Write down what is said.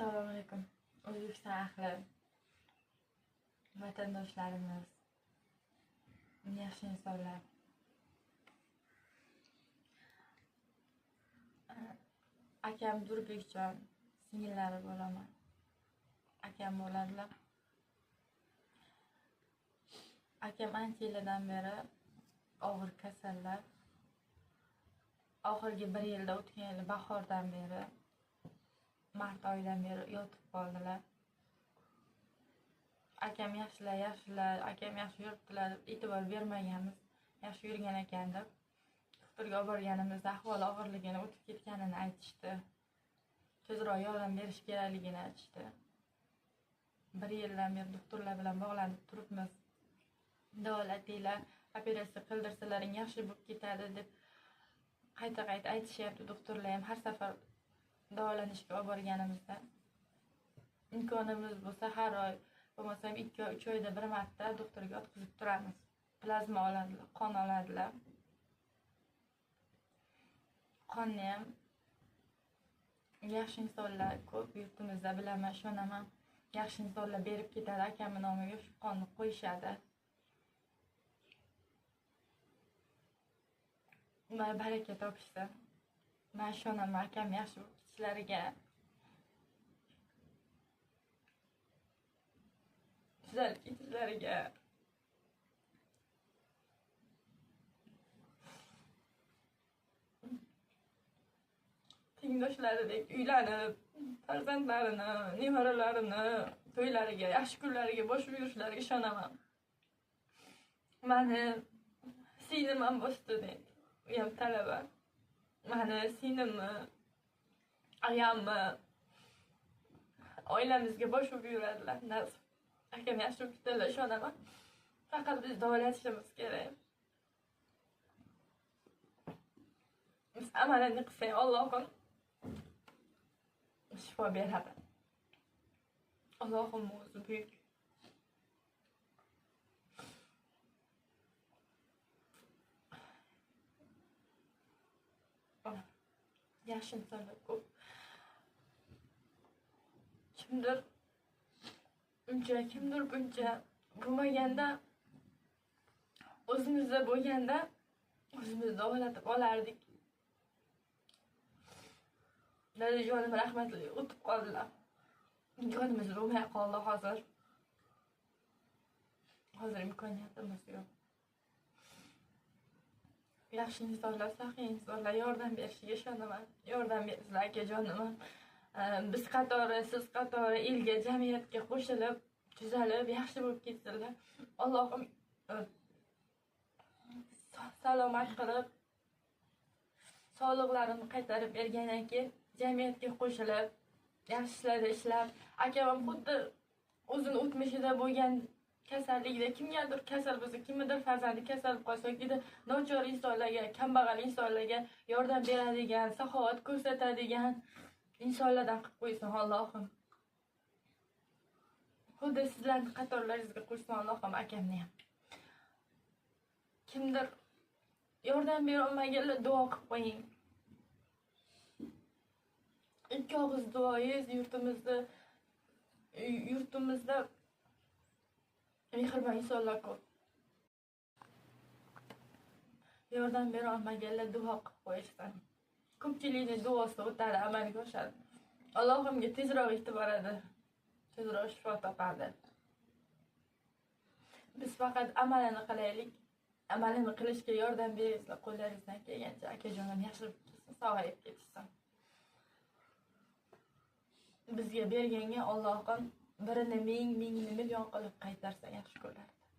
Assalomu alaykum. O'zbekiston ahli, vatandoshlarimiz, yaxshi insonlar. Akam Durbekjon, singillari bo'laman. Akam bo'ladilar. Akam ancha yildan beri og'ir kasallar. Oxirgi 1 yilda o'tgan yil bahordan beri, mart oyidan beri yotib qoldilar. Akam yaxshilar, akam yaxshi yuribdilar, e'tibor bermaganmiz. Yaxshi yurgan ekan deb doktorga olib borganimizda ahvoli og'irligini, o'tib ketganini aytishdi. Tezroq yordam berish kerakligini aytishdi. 1 yildan beri doktorlar bilan bog'lanib turibmiz. Davolatinglar, operatsiya qildirsalaring yaxshi bo'lib ketadi deb qayta aytishyapti doktorlar ham. Har safar davolanishga olib borganimizda imkonimiz bo'lsa har oy bo'lmasam 2-3 oyda bir marta doktorga o'tkazib turamiz. Plazma oladilar, qon oladilar. Qonni ham yaxshi insonlar ko'p yurtimizda, bilaman, ishonaman. Yaxshi insonlar berib ketadi, akamning nomiga shu qonni qo'yishadi. Ular baraka topishsin. Men ishonaman akam yaxshi bo'lib ketishlariga. Tuzalib ketishlariga. Tengdoshlaridek uylanib, farzandlarini, nevaralarini to'ylariga, yaxshi kunlariga boshib yurishlariga ishonaman. Mani singlim ham bosdi deydi. U ham talaba. Mani singlimni, ayamni oilamizga boshib yuradilar. Akam yaxshi bo'lib ketadilar, ishonaman. Faqat biz davolatishimiz kerak. Biz amalini qilsak, Allohim shifo beradi. Allohim o'zi buyuk. Yaxshi insonlar ko'p. Kimdir buncha bo'lmaganda, o'zimizda bo'lganda o'zimiz davolatib olardik. Dadajonim rahmatli o'tib qoldilar. Imkonimiz bo'lmay qoldi hozir. Hozir imkoniyatimiz yo'q. Yaxshi insonlar, saxiy insonlar yordam berishiga ishonaman. Yordam bersizlar akajonim. Biz qatori, siz qatori elga, jamiyatga qo'shilib, tuzalib, yaxshi bo'lib ketsinlar. Allohim salomat qilib, sog'liqlarini qaytarib bergandan keyin jamiyatga qo'shilib, yaxshi ishlarda ishlab, akam xuddi o'zini o'tmishida bo'lgan kasallikda kimgadir kasal bo'lsa, kimdir farzandi kasal qolsa, yoki nochor insonlarga, kambag'al insonlarga yordam beradigan, saxovat ko'rsatadigan insonlardan qilib qo'ysin Allohim. Xuddi sizlarning qatorlaringizga qo'shsin Allohim akamni ham. Kimdir yordam bera olmaganlar duo qilib qo'ying. 2 og'iz duoyingiz yurtimizda mehribon insonlar ko'p. Yordam bera olmaganlar duo qilib qo'yishsin. Ko'pchilikning duosi o'tadi, amalga oshadi. Allohimga tezroq yetib boradi. Tezroq shifo topadi. Biz faqat amalini qilaylik. Amalini qilishga yordam beringizlar, qo'llaringizdan kelgancha. Akajonim yaxshi bo'lib ketsin, sog'ayib ketsin. Bizga berganga Allohim birini ming, mingni million qilib qaytarsa yaxshi ko'rardi.